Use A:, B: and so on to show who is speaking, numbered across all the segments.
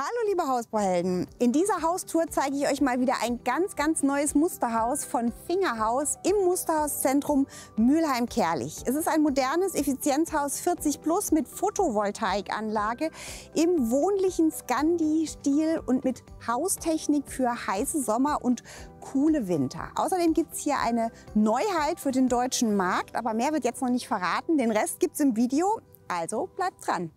A: Hallo liebe Hausbauhelden, in dieser Haustour zeige ich euch mal wieder ein ganz neues Musterhaus von Fingerhaus im Musterhauszentrum Mülheim-Kärlich. Es ist ein modernes Effizienzhaus 40 plus mit Photovoltaikanlage im wohnlichen Scandi-Stil und mit Haustechnik für heiße Sommer und coole Winter. Außerdem gibt es hier eine Neuheit für den deutschen Markt, aber mehr wird jetzt noch nicht verraten. Den Rest gibt es im Video, also bleibt dran.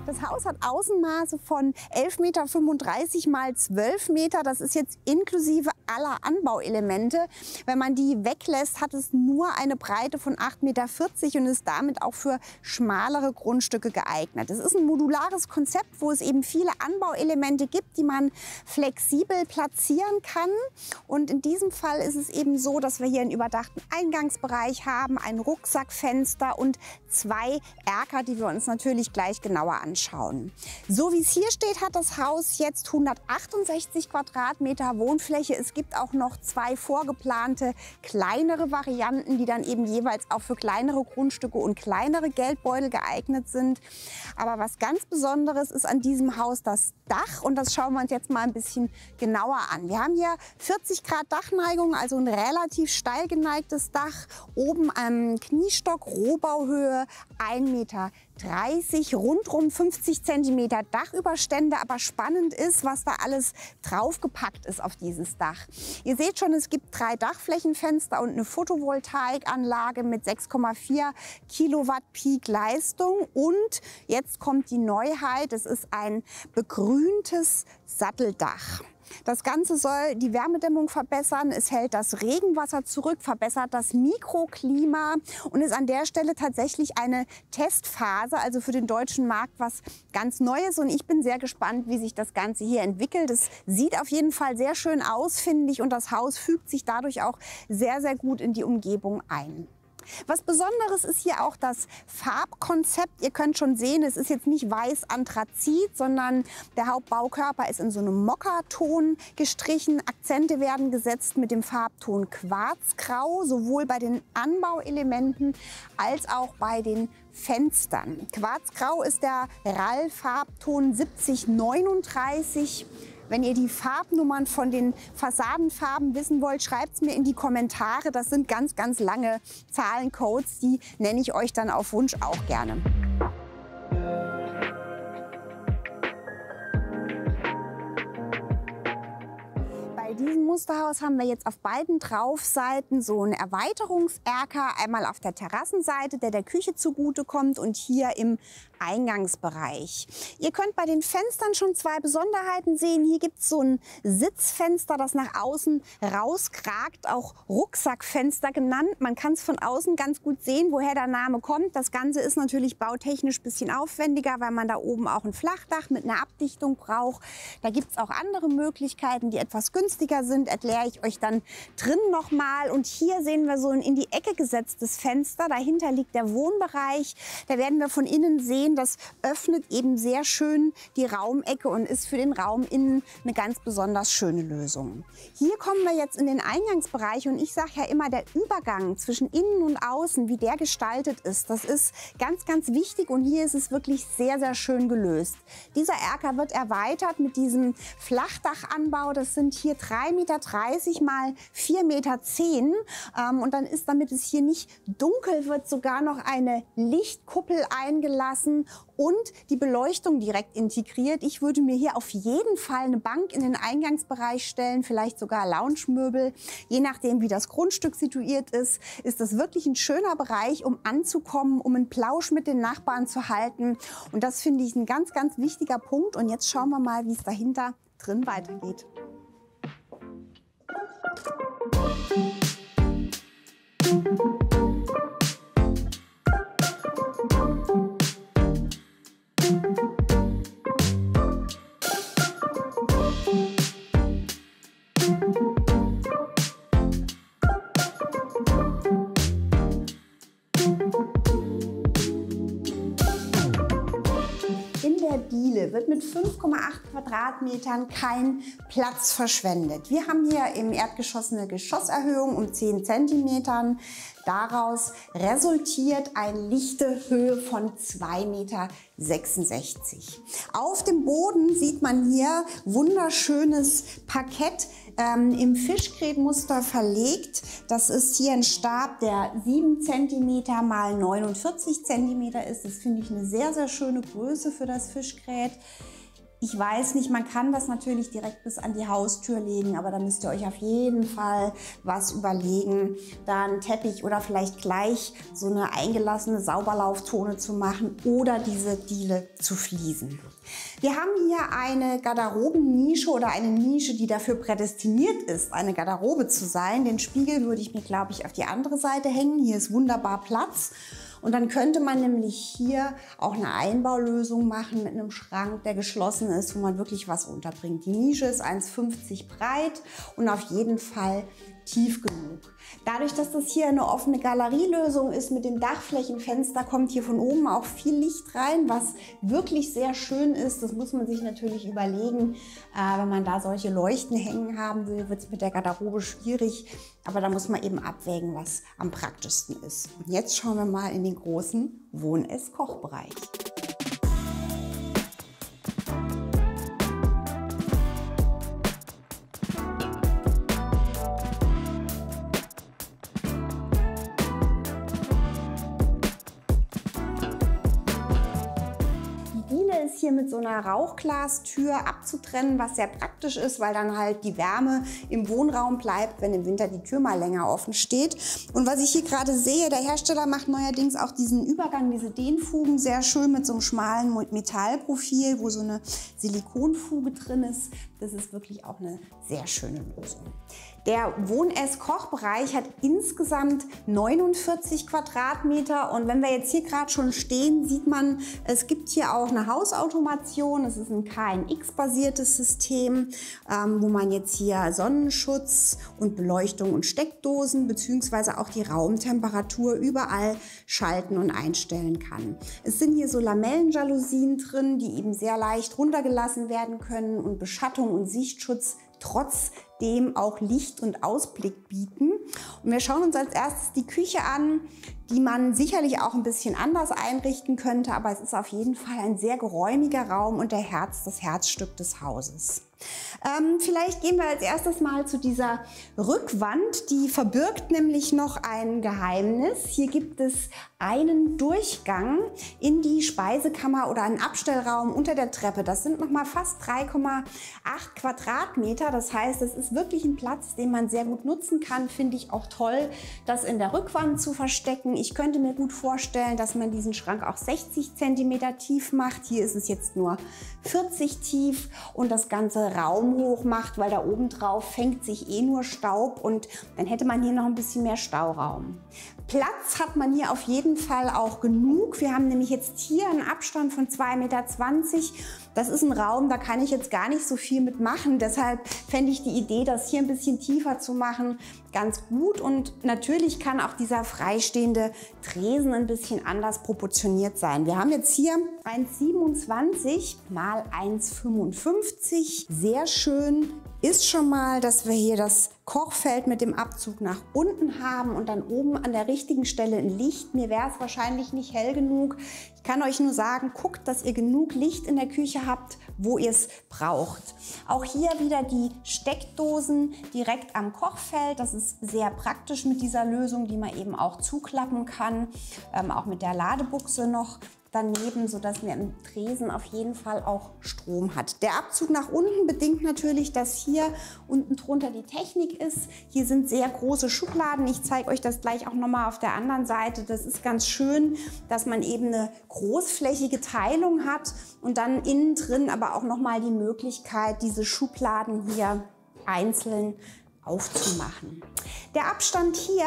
A: Das Haus hat Außenmaße von 11,35 Meter x 12 Meter. Das ist jetzt inklusive aller Anbauelemente. Wenn man die weglässt, hat es nur eine Breite von 8,40 Meter und ist damit auch für schmalere Grundstücke geeignet. Es ist ein modulares Konzept, wo es eben viele Anbauelemente gibt, die man flexibel platzieren kann. Und in diesem Fall ist es eben so, dass wir hier einen überdachten Eingangsbereich haben, ein Rucksackfenster und 2 Erker, die wir uns natürlich gleich genauer anschauen. So wie es hier steht, hat das Haus jetzt 168 Quadratmeter Wohnfläche. Es gibt auch noch 2 vorgeplante kleinere Varianten, die dann eben jeweils auch für kleinere Grundstücke und kleinere Geldbeutel geeignet sind. Aber was ganz Besonderes ist an diesem Haus das Dach, und das schauen wir uns jetzt mal ein bisschen genauer an. Wir haben hier 40 Grad Dachneigung, also ein relativ steil geneigtes Dach, oben am Kniestock, Rohbauhöhe 1,30 Meter, rundrum 50 Zentimeter Dachüberstände. Aber spannend ist, was da alles draufgepackt ist auf dieses Dach. Ihr seht schon, es gibt 3 Dachflächenfenster und eine Photovoltaikanlage mit 6,4 Kilowatt Peak Leistung. Und jetzt kommt die Neuheit, es ist ein begrüntes Satteldach. Das Ganze soll die Wärmedämmung verbessern, es hält das Regenwasser zurück, verbessert das Mikroklima und ist an der Stelle tatsächlich eine Testphase, also für den deutschen Markt was ganz Neues. Und ich bin sehr gespannt, wie sich das Ganze hier entwickelt. Es sieht auf jeden Fall sehr schön aus, finde ich, und das Haus fügt sich dadurch auch sehr gut in die Umgebung ein. Was Besonderes ist hier auch das Farbkonzept. Ihr könnt schon sehen, es ist jetzt nicht weiß-anthrazit, sondern der Hauptbaukörper ist in so einem Mokkaton gestrichen. Akzente werden gesetzt mit dem Farbton Quarzgrau, sowohl bei den Anbauelementen als auch bei den Fenstern. Quarzgrau ist der RAL-Farbton 7039. Wenn ihr die Farbnummern von den Fassadenfarben wissen wollt, schreibt es mir in die Kommentare. Das sind ganz lange Zahlencodes, die nenne ich euch dann auf Wunsch auch gerne. Bei diesem Musterhaus haben wir jetzt auf beiden Traufseiten so einen Erweiterungserker. Einmal auf der Terrassenseite, der Küche zugutekommt, und hier im Eingangsbereich. Ihr könnt bei den Fenstern schon 2 Besonderheiten sehen. Hier gibt es so ein Sitzfenster, das nach außen rauskragt, auch Rucksackfenster genannt. Man kann es von außen ganz gut sehen, woher der Name kommt. Das Ganze ist natürlich bautechnisch ein bisschen aufwendiger, weil man da oben auch ein Flachdach mit einer Abdichtung braucht. Da gibt es auch andere Möglichkeiten, die etwas günstiger sind, erkläre ich euch dann drin nochmal. Und hier sehen wir so ein in die Ecke gesetztes Fenster. Dahinter liegt der Wohnbereich. Da werden wir von innen sehen, das öffnet eben sehr schön die Raumecke und ist für den Raum innen eine ganz besonders schöne Lösung. Hier kommen wir jetzt in den Eingangsbereich, und ich sage ja immer, der Übergang zwischen innen und außen, wie der gestaltet ist, das ist ganz wichtig, und hier ist es wirklich sehr schön gelöst. Dieser Erker wird erweitert mit diesem Flachdachanbau. Das sind hier 3,30 Meter mal 4,10 Meter. Und dann ist, damit es hier nicht dunkel wird, sogar noch eine Lichtkuppel eingelassen und die Beleuchtung direkt integriert. Ich würde mir hier auf jeden Fall eine Bank in den Eingangsbereich stellen, vielleicht sogar Loungemöbel. Je nachdem, wie das Grundstück situiert ist, ist das wirklich ein schöner Bereich, um anzukommen, um einen Plausch mit den Nachbarn zu halten. Und das finde ich ein ganz wichtiger Punkt. Und jetzt schauen wir mal, wie es dahinter drin weitergeht. mit 5,8 Quadratmetern kein Platz verschwendet. Wir haben hier im Erdgeschoss eine Geschosserhöhung um 10 Zentimetern. Daraus resultiert eine lichte Höhe von 2,66 Meter. Auf dem Boden sieht man hier wunderschönes Parkett im Fischgrätmuster verlegt. Das ist hier ein Stab, der 7 cm mal 49 cm ist. Das finde ich eine sehr, sehr schöne Größe für das Fischgrät. Ich weiß nicht, man kann das natürlich direkt bis an die Haustür legen, aber da müsst ihr euch auf jeden Fall was überlegen, da einen Teppich oder vielleicht gleich so eine eingelassene Sauberlauftone zu machen oder diese Diele zu fliesen. Wir haben hier eine Garderobennische oder eine Nische, die dafür prädestiniert ist, eine Garderobe zu sein. Den Spiegel würde ich mir, glaube ich, auf die andere Seite hängen. Hier ist wunderbar Platz. Und dann könnte man nämlich hier auch eine Einbaulösung machen mit einem Schrank, der geschlossen ist, wo man wirklich was unterbringt. Die Nische ist 1,50 breit und auf jeden Fall tief genug. Dadurch, dass das hier eine offene Galerielösung ist mit dem Dachflächenfenster, kommt hier von oben auch viel Licht rein, was wirklich sehr schön ist. Das muss man sich natürlich überlegen. Wenn man da solche Leuchten hängen haben will, wird es mit der Garderobe schwierig. Aber da muss man eben abwägen, was am praktischsten ist. Und jetzt schauen wir mal in den großen Wohn-Ess-Kochbereich. Ist hier mit so einer Rauchglastür abzutrennen, was sehr praktisch ist, weil dann halt die Wärme im Wohnraum bleibt, wenn im Winter die Tür mal länger offen steht. Und was ich hier gerade sehe, der Hersteller macht neuerdings auch diesen Übergang, diese Dehnfugen, sehr schön mit so einem schmalen Metallprofil, wo so eine Silikonfuge drin ist. Das ist wirklich auch eine sehr schöne Lösung. Der Wohn-Ess-Kochbereich hat insgesamt 49 Quadratmeter und wenn wir jetzt hier gerade schon stehen, sieht man, es gibt hier auch eine Hausautomation. Es ist ein KNX-basiertes System, wo man jetzt hier Sonnenschutz und Beleuchtung und Steckdosen bzw. auch die Raumtemperatur überall schalten und einstellen kann. Es sind hier so Lamellenjalousien drin, die eben sehr leicht runtergelassen werden können und Beschattung und Sichtschutz trotzdem auch Licht und Ausblick bieten. Und wir schauen uns als erstes die Küche an, die man sicherlich auch ein bisschen anders einrichten könnte, aber es ist auf jeden Fall ein sehr geräumiger Raum und das Herzstück des Hauses. Vielleicht gehen wir als erstes mal zu dieser Rückwand, die verbirgt nämlich noch ein Geheimnis. Hier gibt es einen Durchgang in die Speisekammer oder einen Abstellraum unter der Treppe. Das sind nochmal fast 3,8 Quadratmeter. Das heißt, es ist wirklich ein Platz, den man sehr gut nutzen kann. Finde ich auch toll, das in der Rückwand zu verstecken. Ich könnte mir gut vorstellen, dass man diesen Schrank auch 60 cm tief macht. Hier ist es jetzt nur 40 tief und das Ganze raumhoch macht, weil da oben drauf fängt sich eh nur Staub und dann hätte man hier noch ein bisschen mehr Stauraum. Platz hat man hier auf jeden Fall auch genug. Wir haben nämlich jetzt hier einen Abstand von 2,20 Meter. Das ist ein Raum, da kann ich jetzt gar nicht so viel mitmachen. Deshalb fände ich die Idee, das hier ein bisschen tiefer zu machen, ganz gut. Und natürlich kann auch dieser freistehende Tresen ein bisschen anders proportioniert sein. Wir haben jetzt hier 1,27 mal 1,55. Sehr schön ist schon mal, dass wir hier das Kochfeld mit dem Abzug nach unten haben und dann oben an der richtigen Stelle ein Licht. Mir wäre es wahrscheinlich nicht hell genug. Ich kann euch nur sagen, guckt, dass ihr genug Licht in der Küche habt, wo ihr es braucht. Auch hier wieder die Steckdosen direkt am Kochfeld. Das ist sehr praktisch mit dieser Lösung, die man eben auch zuklappen kann. Auch mit der Ladebuchse noch daneben, sodass man im Tresen auf jeden Fall auch Strom hat. Der Abzug nach unten bedingt natürlich, dass hier unten drunter die Technik ist. Hier sind sehr große Schubladen. Ich zeige euch das gleich auch nochmal auf der anderen Seite. Das ist ganz schön, dass man eben eine großflächige Teilung hat und dann innen drin aber auch nochmal die Möglichkeit, diese Schubladen hier einzeln aufzumachen. Der Abstand hier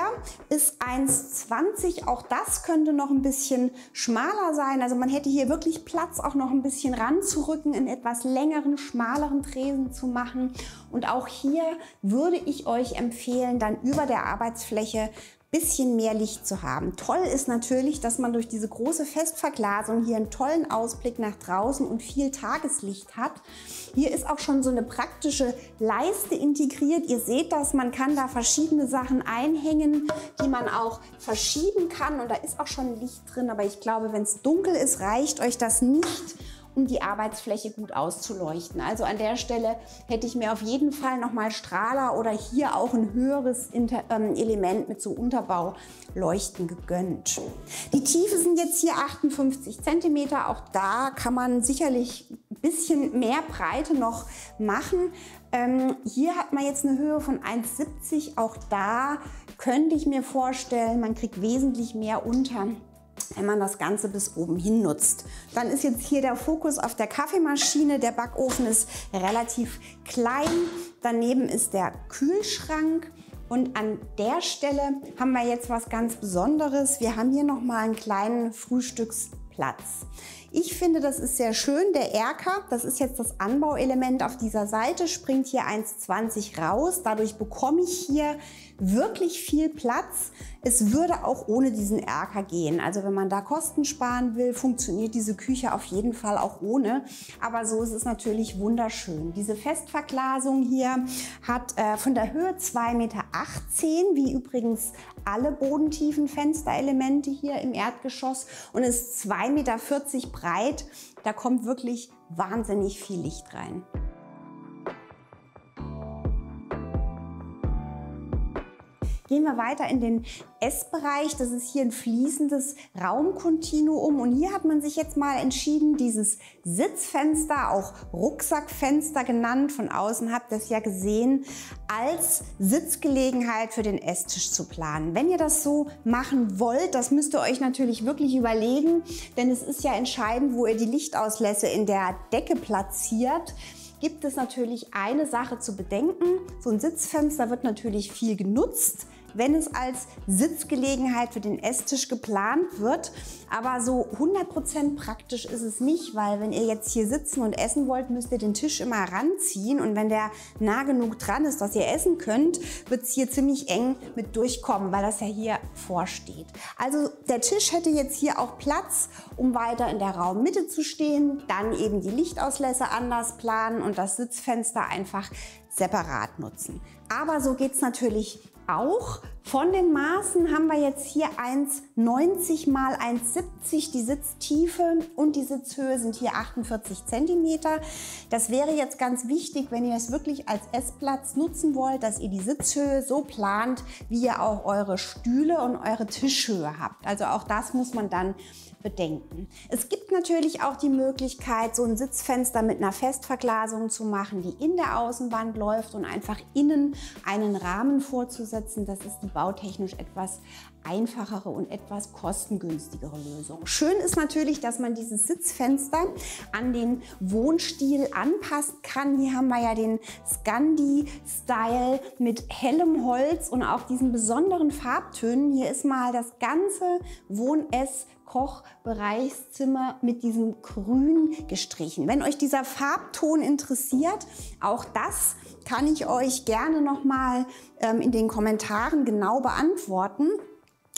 A: ist 1,20. Auch das könnte noch ein bisschen schmaler sein. Also man hätte hier wirklich Platz, auch noch ein bisschen ranzurücken, einen etwas längeren, schmaleren Tresen zu machen. Und auch hier würde ich euch empfehlen, dann über der Arbeitsfläche bisschen mehr Licht zu haben. Toll ist natürlich, dass man durch diese große Festverglasung hier einen tollen Ausblick nach draußen und viel Tageslicht hat. Hier ist auch schon so eine praktische Leiste integriert. Ihr seht das, man kann da verschiedene Sachen einhängen, die man auch verschieben kann. Und da ist auch schon Licht drin, aber ich glaube, wenn es dunkel ist, reicht euch das nicht, um die Arbeitsfläche gut auszuleuchten. Also an der Stelle hätte ich mir auf jeden Fall nochmal Strahler oder hier auch ein höheres Element mit so Unterbauleuchten gegönnt. Die Tiefe sind jetzt hier 58 cm. Auch da kann man sicherlich ein bisschen mehr Breite noch machen. Hier hat man jetzt eine Höhe von 1,70. Auch da könnte ich mir vorstellen, man kriegt wesentlich mehr unter, wenn man das Ganze bis oben hin nutzt. Dann ist jetzt hier der Fokus auf der Kaffeemaschine. Der Backofen ist relativ klein. Daneben ist der Kühlschrank. Und an der Stelle haben wir jetzt was ganz Besonderes. Wir haben hier nochmal einen kleinen Frühstücksplatz. Ich finde, das ist sehr schön. Der Erker, das ist jetzt das Anbauelement auf dieser Seite, springt hier 1,20 raus. Dadurch bekomme ich hier wirklich viel Platz. Es würde auch ohne diesen Erker gehen. Also wenn man da Kosten sparen will, funktioniert diese Küche auf jeden Fall auch ohne. Aber so ist es natürlich wunderschön. Diese Festverglasung hier hat von der Höhe 2,18 Meter, wie übrigens alle bodentiefen Fensterelemente hier im Erdgeschoss, und ist 2,40 Meter breit. Da kommt wirklich wahnsinnig viel Licht rein. Gehen wir weiter in den Essbereich. Das ist hier ein fließendes Raumkontinuum. Und hier hat man sich jetzt mal entschieden, dieses Sitzfenster, auch Rucksackfenster genannt, von außen habt ihr es ja gesehen, als Sitzgelegenheit für den Esstisch zu planen. Wenn ihr das so machen wollt, das müsst ihr euch natürlich wirklich überlegen, denn es ist ja entscheidend, wo ihr die Lichtauslässe in der Decke platziert. Gibt es natürlich eine Sache zu bedenken. So ein Sitzfenster wird natürlich viel genutzt, wenn es als Sitzgelegenheit für den Esstisch geplant wird. Aber so 100% praktisch ist es nicht, weil wenn ihr jetzt hier sitzen und essen wollt, müsst ihr den Tisch immer ranziehen. Und wenn der nah genug dran ist, dass ihr essen könnt, wird es hier ziemlich eng mit durchkommen, weil das ja hier vorsteht. Also der Tisch hätte jetzt hier auch Platz, um weiter in der Raummitte zu stehen. Dann eben die Lichtauslässe anders planen und das Sitzfenster einfach separat nutzen. Aber so geht es natürlich auch. Von den Maßen haben wir jetzt hier 1,90 mal 1,70. Die Sitztiefe und die Sitzhöhe sind hier 48 cm. Das wäre jetzt ganz wichtig, wenn ihr es wirklich als Essplatz nutzen wollt, dass ihr die Sitzhöhe so plant, wie ihr auch eure Stühle und eure Tischhöhe habt. Also auch das muss man dann bedenken. Es gibt natürlich auch die Möglichkeit, so ein Sitzfenster mit einer Festverglasung zu machen, die in der Außenwand läuft und einfach innen einen Rahmen vorzusetzen. Das ist die bautechnisch etwas einfachere und etwas kostengünstigere Lösung. Schön ist natürlich, dass man dieses Sitzfenster an den Wohnstil anpassen kann. Hier haben wir ja den Scandi-Style mit hellem Holz und auch diesen besonderen Farbtönen. Hier ist mal das ganze Wohn-Ess-Koch-Bereichszimmer mit diesem Grün gestrichen. Wenn euch dieser Farbton interessiert, auch das kann ich euch gerne nochmal in den Kommentaren genau beantworten.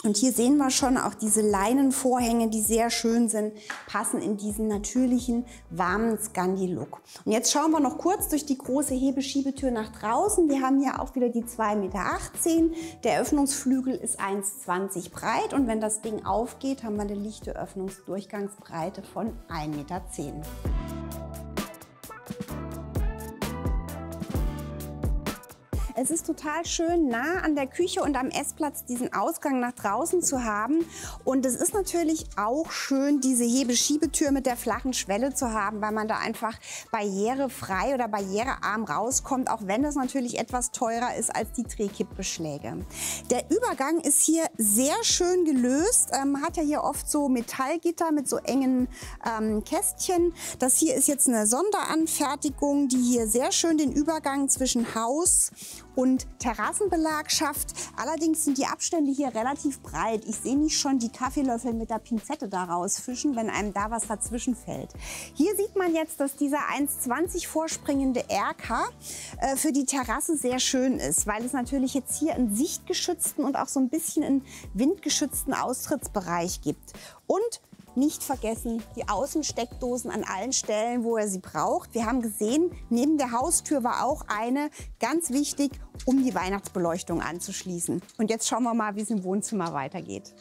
A: Und hier sehen wir schon auch diese Leinenvorhänge, die sehr schön sind, passen in diesen natürlichen, warmen Scandi-Look. Und jetzt schauen wir noch kurz durch die große Hebeschiebetür nach draußen. Wir haben hier auch wieder die 2,18 Meter. Der Öffnungsflügel ist 1,20 breit und wenn das Ding aufgeht, haben wir eine lichte Öffnungsdurchgangsbreite von 1,10 Meter. Es ist total schön, nah an der Küche und am Essplatz diesen Ausgang nach draußen zu haben. Und es ist natürlich auch schön, diese Hebeschiebetür mit der flachen Schwelle zu haben, weil man da einfach barrierefrei oder barrierearm rauskommt, auch wenn das natürlich etwas teurer ist als die Drehkippbeschläge. Der Übergang ist hier sehr schön gelöst. Man hat ja hier oft so Metallgitter mit so engen Kästchen. Das hier ist jetzt eine Sonderanfertigung, die hier sehr schön den Übergang zwischen Haus und Terrassenbelag schafft. Allerdings sind die Abstände hier relativ breit. Ich sehe nicht schon die Kaffeelöffel mit der Pinzette da rausfischen, wenn einem da was dazwischen fällt. Hier sieht man jetzt, dass dieser 1,20 vorspringende Erker für die Terrasse sehr schön ist, weil es natürlich jetzt hier einen sichtgeschützten und auch so ein bisschen einen windgeschützten Austrittsbereich gibt. Und nicht vergessen, die Außensteckdosen an allen Stellen, wo ihr sie braucht. Wir haben gesehen, neben der Haustür war auch eine, ganz wichtig, um die Weihnachtsbeleuchtung anzuschließen. Und jetzt schauen wir mal, wie es im Wohnzimmer weitergeht.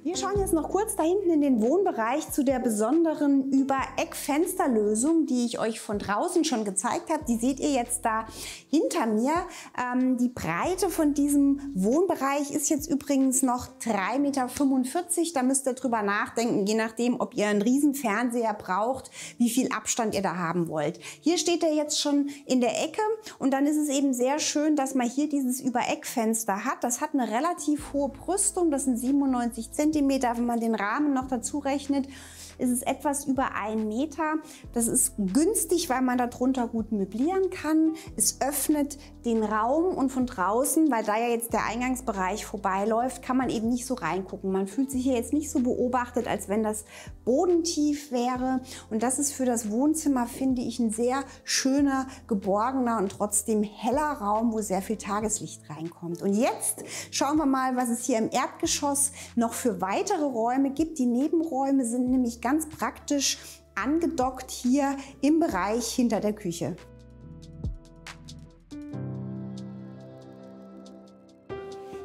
A: Wir schauen jetzt noch kurz da hinten in den Wohnbereich zu der besonderen Über-Eck-Fensterlösung, die ich euch von draußen schon gezeigt habe. Die seht ihr jetzt da hinter mir. Die Breite von diesem Wohnbereich ist jetzt übrigens noch 3,45 Meter. Da müsst ihr drüber nachdenken, je nachdem, ob ihr einen riesen Fernseher braucht, wie viel Abstand ihr da haben wollt. Hier steht er jetzt schon in der Ecke und dann ist es eben sehr schön, dass man hier dieses Über-Eck-Fenster hat. Das hat eine relativ hohe Brüstung, das sind 97 Zentimeter. Wenn man den Rahmen noch dazu rechnet, ist es etwas über 1 Meter. Das ist günstig, weil man darunter gut möblieren kann. Es öffnet den Raum und von draußen, weil da ja jetzt der Eingangsbereich vorbeiläuft, kann man eben nicht so reingucken. Man fühlt sich hier jetzt nicht so beobachtet, als wenn das bodentief wäre. Und das ist für das Wohnzimmer, finde ich, ein sehr schöner, geborgener und trotzdem heller Raum, wo sehr viel Tageslicht reinkommt. Und jetzt schauen wir mal, was es hier im Erdgeschoss noch für weitere Räume gibt. Die Nebenräume sind nämlich ganz praktisch angedockt hier im Bereich hinter der Küche.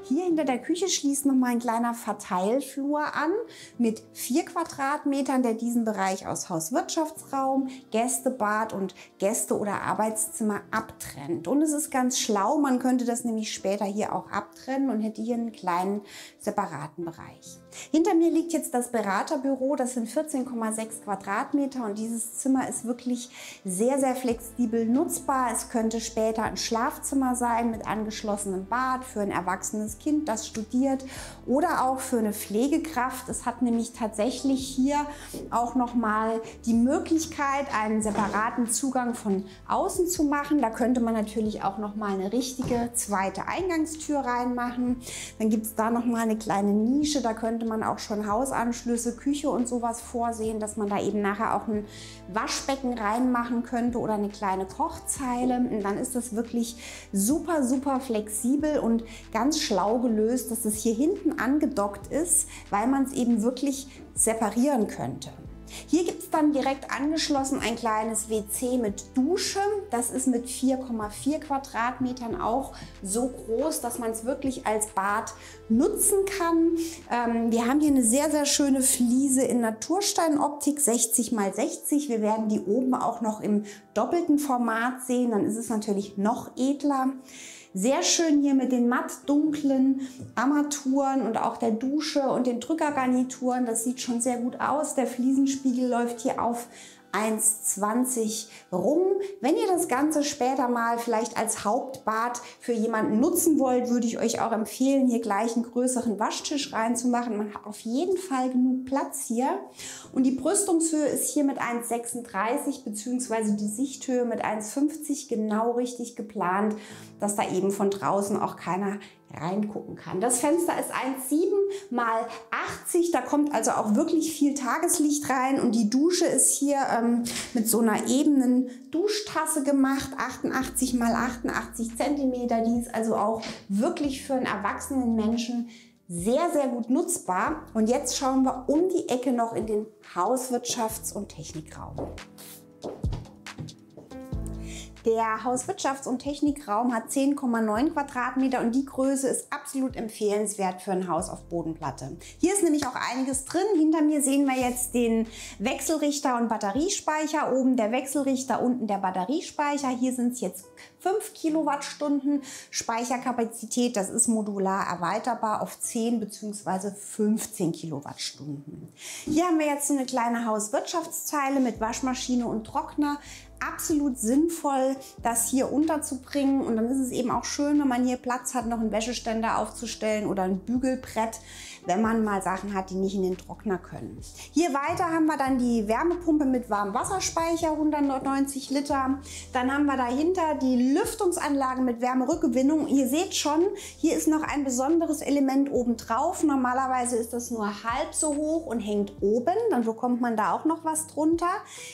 A: Hier hinter der Küche schließt noch mal ein kleiner Verteilflur an mit 4 Quadratmetern, der diesen Bereich aus Hauswirtschaftsraum, Gästebad und Gäste- oder Arbeitszimmer abtrennt. Und es ist ganz schlau, man könnte das nämlich später hier auch abtrennen und hätte hier einen kleinen separaten Bereich. Hinter mir liegt jetzt das Beraterbüro, das sind 14,6 Quadratmeter und dieses Zimmer ist wirklich sehr, sehr flexibel nutzbar. Es könnte später ein Schlafzimmer sein mit angeschlossenem Bad für ein erwachsenes Kind, das studiert, oder auch für eine Pflegekraft. Es hat nämlich tatsächlich hier auch nochmal die Möglichkeit, einen separaten Zugang von außen zu machen. Da könnte man natürlich auch nochmal eine richtige zweite Eingangstür reinmachen. Dann gibt es da nochmal eine kleine Nische, da könnte man auch schon Hausanschlüsse, Küche und sowas vorsehen, dass man da eben nachher auch ein Waschbecken reinmachen könnte oder eine kleine Kochzeile. Und dann ist das wirklich super, super flexibel und ganz schlau gelöst, dass es hier hinten angedockt ist, weil man es eben wirklich separieren könnte. Hier gibt es dann direkt angeschlossen ein kleines WC mit Dusche. Das ist mit 4,4 Quadratmetern auch so groß, dass man es wirklich als Bad nutzen kann. Wir haben hier eine sehr, sehr schöne Fliese in Natursteinoptik, 60 x 60. Wir werden die oben auch noch im doppelten Format sehen, dann ist es natürlich noch edler. Sehr schön hier mit den matt dunklen Armaturen und auch der Dusche und den Drückergarnituren. Das sieht schon sehr gut aus. Der Fliesenspiegel läuft hier auf 1,20 rum. Wenn ihr das Ganze später mal vielleicht als Hauptbad für jemanden nutzen wollt, würde ich euch auch empfehlen, hier gleich einen größeren Waschtisch reinzumachen. Man hat auf jeden Fall genug Platz hier. Und die Brüstungshöhe ist hier mit 1,36 bzw. die Sichthöhe mit 1,50 genau richtig geplant, dass da eben von draußen auch keiner reingucken kann. Das Fenster ist 1,7 x 80, da kommt also auch wirklich viel Tageslicht rein und die Dusche ist hier mit so einer ebenen Duschtasse gemacht, 88 x 88 Zentimeter. Die ist also auch wirklich für einen erwachsenen Menschen sehr, sehr gut nutzbar. Und jetzt schauen wir um die Ecke noch in den Hauswirtschafts- und Technikraum. Der Hauswirtschafts- und Technikraum hat 10,9 Quadratmeter und die Größe ist absolut empfehlenswert für ein Haus auf Bodenplatte. Hier ist nämlich auch einiges drin. Hinter mir sehen wir jetzt den Wechselrichter und Batteriespeicher. Oben der Wechselrichter, unten der Batteriespeicher. Hier sind es jetzt 5 Kilowattstunden Speicherkapazität. Das ist modular erweiterbar auf 10 bzw. 15 Kilowattstunden. Hier haben wir jetzt so eine kleine Hauswirtschaftszeile mit Waschmaschine und Trockner. absolut sinnvoll, das hier unterzubringen. Und dann ist es eben auch schön, wenn man hier Platz hat, noch einen Wäscheständer aufzustellen oder ein Bügelbrett, wenn man mal Sachen hat, die nicht in den Trockner können. Hier weiter haben wir dann die Wärmepumpe mit Warmwasserspeicher, 190 Liter. Dann haben wir dahinter die Lüftungsanlage mit Wärmerückgewinnung. Ihr seht schon, hier ist noch ein besonderes Element oben drauf. Normalerweise ist das nur halb so hoch und hängt oben. Dann bekommt man da auch noch was drunter.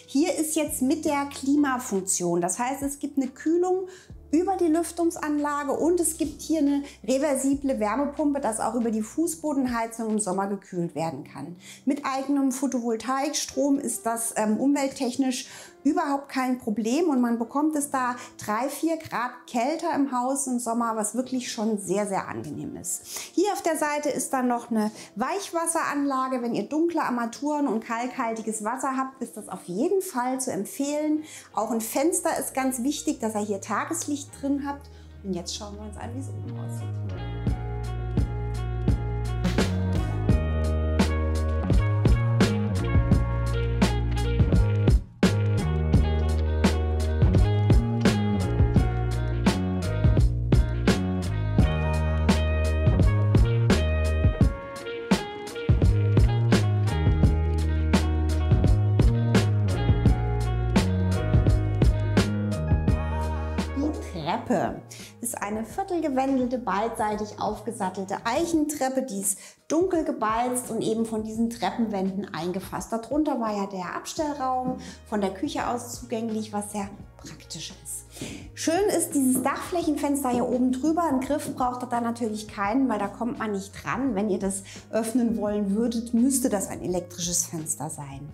A: Hier ist jetzt mit der Klimafunktion. Das heißt, es gibt eine Kühlung über die Lüftungsanlage und es gibt hier eine reversible Wärmepumpe, dass auch über die Fußbodenheizung im Sommer gekühlt werden kann. Mit eigenem Photovoltaikstrom ist das umwelttechnisch überhaupt kein Problem und man bekommt es da 3-4 Grad kälter im Haus im Sommer, was wirklich schon sehr, sehr angenehm ist. Hier auf der Seite ist dann noch eine Weichwasseranlage. Wenn ihr dunkle Armaturen und kalkhaltiges Wasser habt, ist das auf jeden Fall zu empfehlen. Auch ein Fenster ist ganz wichtig, dass ihr hier Tageslicht drin habt. Und jetzt schauen wir uns an, wie es oben aussieht. Treppe ist eine viertelgewendelte, beidseitig aufgesattelte Eichentreppe, die ist dunkel gebalzt und eben von diesen Treppenwänden eingefasst. Darunter war ja der Abstellraum von der Küche aus zugänglich, was sehr praktisch ist. Schön ist dieses Dachflächenfenster hier oben drüber. Einen Griff braucht ihr da natürlich keinen, weil da kommt man nicht dran. Wenn ihr das öffnen wollen würdet, müsste das ein elektrisches Fenster sein.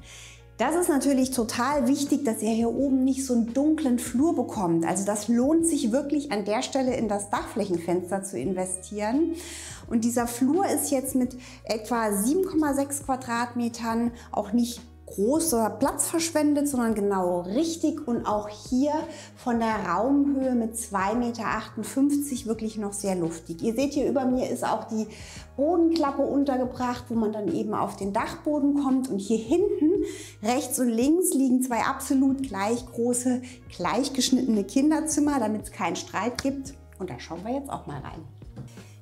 A: Das ist natürlich total wichtig, dass ihr hier oben nicht so einen dunklen Flur bekommt. Also das lohnt sich wirklich an der Stelle in das Dachflächenfenster zu investieren. Und dieser Flur ist jetzt mit etwa 7,6 Quadratmetern auch nicht großer Platz verschwendet, sondern genau richtig und auch hier von der Raumhöhe mit 2,58 Meter wirklich noch sehr luftig. Ihr seht, hier über mir ist auch die Bodenklappe untergebracht, wo man dann eben auf den Dachboden kommt und hier hinten rechts und links liegen zwei absolut gleich große, gleich geschnittene Kinderzimmer, damit es keinen Streit gibt. Und da schauen wir jetzt auch mal rein.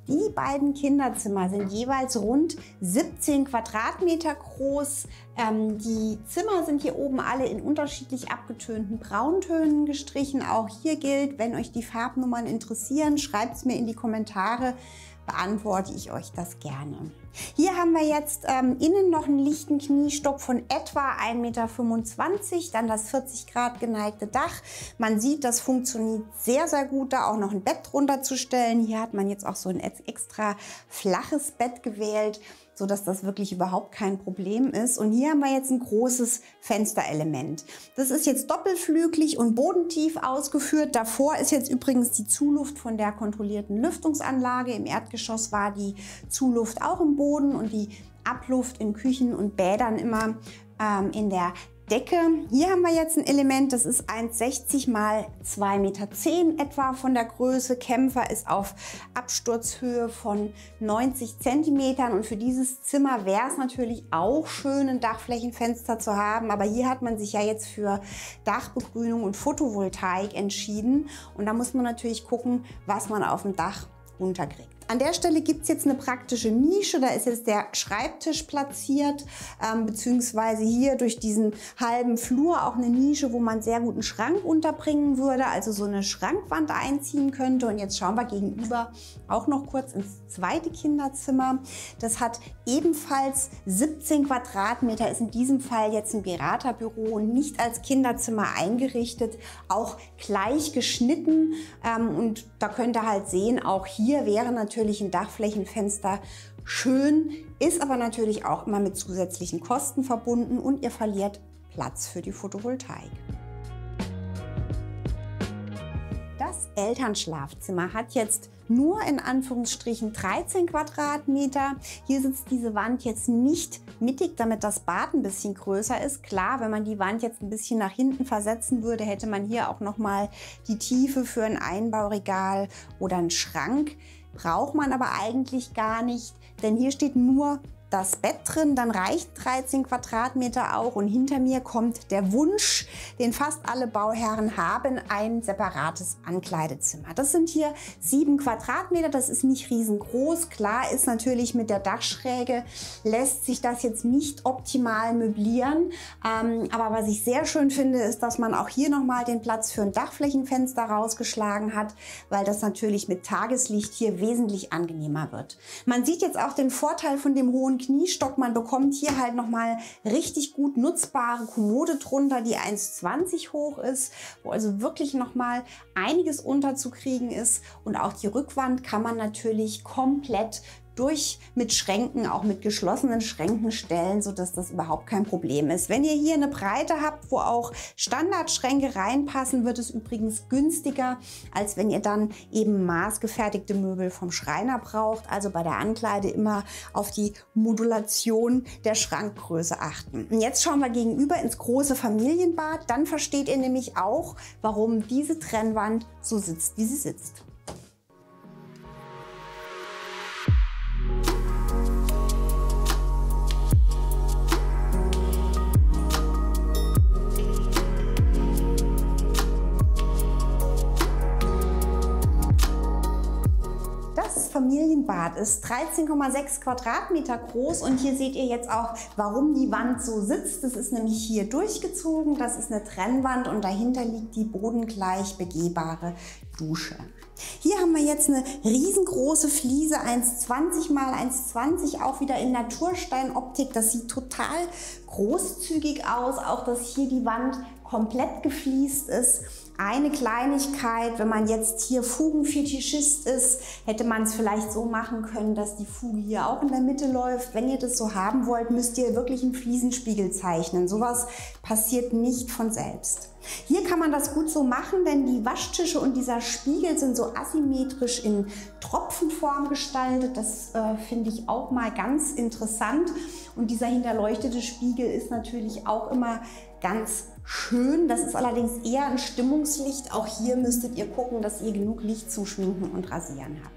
A: Die beiden Kinderzimmer sind jeweils rund 17 Quadratmeter groß. Die Zimmer sind hier oben alle in unterschiedlich abgetönten Brauntönen gestrichen. Auch hier gilt, wenn euch die Farbnummern interessieren, schreibt es mir in die Kommentare, beantworte ich euch das gerne. Hier haben wir jetzt innen noch einen lichten Kniestock von etwa 1,25 Meter, dann das 40 Grad geneigte Dach. Man sieht, das funktioniert sehr, sehr gut, da auch noch ein Bett drunter zu stellen. Hier hat man jetzt auch so ein extra flaches Bett gewählt, sodass das wirklich überhaupt kein Problem ist. Und hier haben wir jetzt ein großes Fensterelement. Das ist jetzt doppelflügelig und bodentief ausgeführt. Davor ist jetzt übrigens die Zuluft von der kontrollierten Lüftungsanlage. Im Erdgeschoss war die Zuluft auch im Boden und die Abluft in Küchen und Bädern immer in der Decke. Hier haben wir jetzt ein Element, das ist 1,60 mal 2,10 Meter etwa von der Größe. Kämpfer ist auf Absturzhöhe von 90 Zentimetern und für dieses Zimmer wäre es natürlich auch schön, ein Dachflächenfenster zu haben, aber hier hat man sich ja jetzt für Dachbegrünung und Photovoltaik entschieden und da muss man natürlich gucken, was man auf dem Dach unterkriegt. An der Stelle gibt es jetzt eine praktische Nische, da ist jetzt der Schreibtisch platziert, beziehungsweise hier durch diesen halben Flur auch eine Nische, wo man sehr gut einen Schrank unterbringen würde, also so eine Schrankwand einziehen könnte. Und jetzt schauen wir gegenüber auch noch kurz ins zweite Kinderzimmer. Das hat ebenfalls 17 Quadratmeter, ist in diesem Fall jetzt ein Beraterbüro und nicht als Kinderzimmer eingerichtet, auch gleich geschnitten. Und da könnt ihr halt sehen, auch hier wäre natürlich ein Dachflächenfenster schön, ist aber natürlich auch immer mit zusätzlichen Kosten verbunden und ihr verliert Platz für die Photovoltaik. Das Elternschlafzimmer hat jetzt nur in Anführungsstrichen 13 Quadratmeter. Hier sitzt diese Wand jetzt nicht mittig, damit das Bad ein bisschen größer ist. Klar, wenn man die Wand jetzt ein bisschen nach hinten versetzen würde, hätte man hier auch noch mal die Tiefe für ein Einbauregal oder einen Schrank. Braucht man aber eigentlich gar nicht, denn hier steht nur das Bett drin, dann reicht 13 Quadratmeter auch. Und hinter mir kommt der Wunsch, den fast alle Bauherren haben, ein separates Ankleidezimmer. Das sind hier 7 Quadratmeter, das ist nicht riesengroß. Klar ist natürlich, mit der Dachschräge lässt sich das jetzt nicht optimal möblieren. Aber was ich sehr schön finde, ist, dass man auch hier nochmal den Platz für ein Dachflächenfenster rausgeschlagen hat, weil das natürlich mit Tageslicht hier wesentlich angenehmer wird. Man sieht jetzt auch den Vorteil von dem hohen Kniestock. Man bekommt hier halt nochmal richtig gut nutzbare Kommode drunter, die 1,20 hoch ist, wo also wirklich nochmal einiges unterzukriegen ist. Und auch die Rückwand kann man natürlich komplett mit Schränken, auch mit geschlossenen Schränken stellen, sodass das überhaupt kein Problem ist. Wenn ihr hier eine Breite habt, wo auch Standardschränke reinpassen, wird es übrigens günstiger, als wenn ihr dann eben maßgefertigte Möbel vom Schreiner braucht. Also bei der Ankleide immer auf die Modulation der Schrankgröße achten. Und jetzt schauen wir gegenüber ins große Familienbad. Dann versteht ihr nämlich auch, warum diese Trennwand so sitzt, wie sie sitzt. Familienbad ist 13,6 Quadratmeter groß und hier seht ihr jetzt auch, warum die Wand so sitzt. Das ist nämlich hier durchgezogen, das ist eine Trennwand und dahinter liegt die bodengleich begehbare Dusche. Hier haben wir jetzt eine riesengroße Fliese, 1,20 mal 1,20, auch wieder in Natursteinoptik. Das sieht total großzügig aus, auch dass hier die Wand komplett gefliest ist. Eine Kleinigkeit, wenn man jetzt hier Fugenfetischist ist, hätte man es vielleicht so machen können, dass die Fuge hier auch in der Mitte läuft. Wenn ihr das so haben wollt, müsst ihr wirklich einen Fliesenspiegel zeichnen. Sowas passiert nicht von selbst. Hier kann man das gut so machen, denn die Waschtische und dieser Spiegel sind so asymmetrisch in Tropfenform gestaltet. Das finde ich auch mal ganz interessant. Und dieser hinterleuchtete Spiegel ist natürlich auch immer ganz schön. Das ist allerdings eher ein Stimmungslicht. Auch hier müsstet ihr gucken, dass ihr genug Licht zum Schminken und Rasieren habt.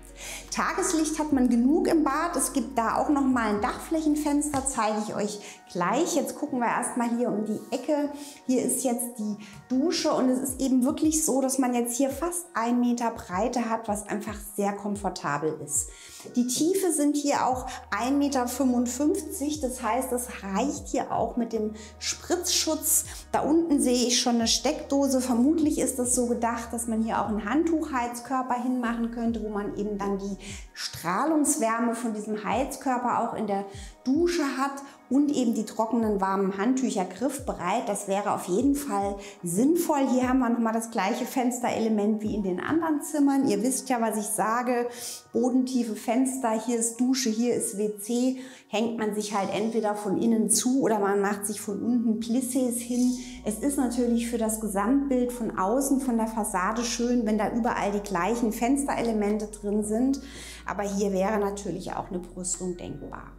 A: Tageslicht hat man genug im Bad. Es gibt da auch noch mal ein Dachflächenfenster, zeige ich euch gleich. Jetzt gucken wir erstmal hier um die Ecke. Hier ist jetzt die Dusche und es ist eben wirklich so, dass man jetzt hier fast 1 Meter Breite hat, was einfach sehr komfortabel ist. Die Tiefe sind hier auch 1,55 Meter, das heißt, das reicht hier auch mit dem Spritzschutz. Da unten sehe ich schon eine Steckdose. Vermutlich ist das so gedacht, dass man hier auch einen Handtuchheizkörper hinmachen könnte, wo man eben dann die Strahlungswärme von diesem Heizkörper auch in der Dusche hat und eben die trockenen warmen Handtücher griffbereit. Das wäre auf jeden Fall sinnvoll. Hier haben wir nochmal das gleiche Fensterelement wie in den anderen Zimmern. Ihr wisst ja, was ich sage. Bodentiefe Fenster, hier ist Dusche, hier ist WC. Hängt man sich halt entweder von innen zu oder man macht sich von unten Plissés hin. Es ist natürlich für das Gesamtbild von außen, von der Fassade schön, wenn da überall die gleichen Fensterelemente drin sind. Aber hier wäre natürlich auch eine Brüstung denkbar.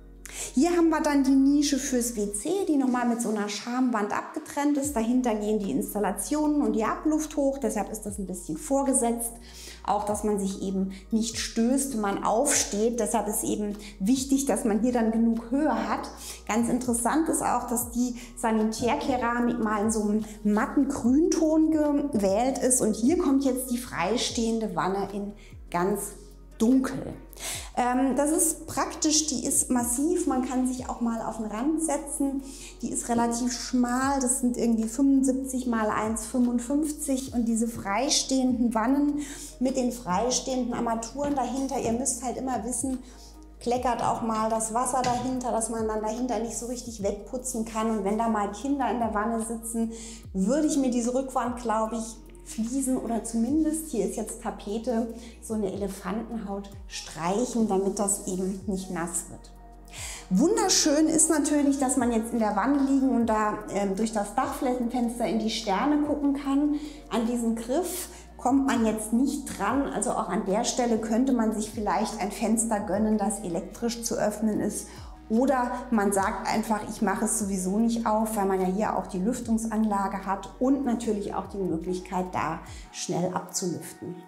A: Hier haben wir dann die Nische fürs WC, die nochmal mit so einer Schamwand abgetrennt ist. Dahinter gehen die Installationen und die Abluft hoch, deshalb ist das ein bisschen vorgesetzt. Auch, dass man sich eben nicht stößt, wenn man aufsteht. Deshalb ist eben wichtig, dass man hier dann genug Höhe hat. Ganz interessant ist auch, dass die Sanitärkeramik mal in so einem matten Grünton gewählt ist. Und hier kommt jetzt die freistehende Wanne in ganz dunkel. Das ist praktisch, die ist massiv, man kann sich auch mal auf den Rand setzen. Die ist relativ schmal, das sind irgendwie 75 mal 1,55 und diese freistehenden Wannen mit den freistehenden Armaturen dahinter, ihr müsst halt immer wissen, kleckert auch mal das Wasser dahinter, dass man dann dahinter nicht so richtig wegputzen kann. Und wenn da mal Kinder in der Wanne sitzen, würde ich mir diese Rückwand, glaube ich, Fliesen oder zumindest, hier ist jetzt Tapete, so eine Elefantenhaut streichen, damit das eben nicht nass wird. Wunderschön ist natürlich, dass man jetzt in der Wanne liegen und da durch das Dachflächenfenster in die Sterne gucken kann. An diesen Griff kommt man jetzt nicht dran, also auch an der Stelle könnte man sich vielleicht ein Fenster gönnen, das elektrisch zu öffnen ist. Oder man sagt einfach, ich mache es sowieso nicht auf, weil man ja hier auch die Lüftungsanlage hat und natürlich auch die Möglichkeit, da schnell abzulüften.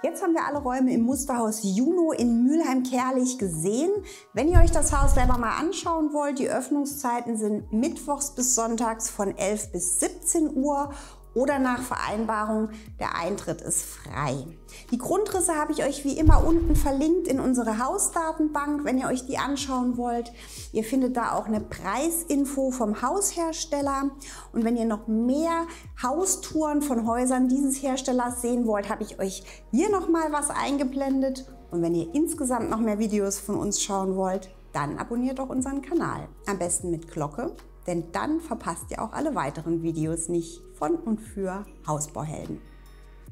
A: Jetzt haben wir alle Räume im Musterhaus Juno in Mülheim-Kärlich gesehen. Wenn ihr euch das Haus selber mal anschauen wollt, die Öffnungszeiten sind mittwochs bis sonntags von 11 bis 17 Uhr oder nach Vereinbarung, der Eintritt ist frei. Die Grundrisse habe ich euch wie immer unten verlinkt in unsere Hausdatenbank, wenn ihr euch die anschauen wollt. Ihr findet da auch eine Preisinfo vom Haushersteller. Und wenn ihr noch mehr Haustouren von Häusern dieses Herstellers sehen wollt, habe ich euch hier nochmal was eingeblendet. Und wenn ihr insgesamt noch mehr Videos von uns schauen wollt, dann abonniert doch unseren Kanal. Am besten mit Glocke, denn dann verpasst ihr auch alle weiteren Videos nicht von und für Hausbauhelden.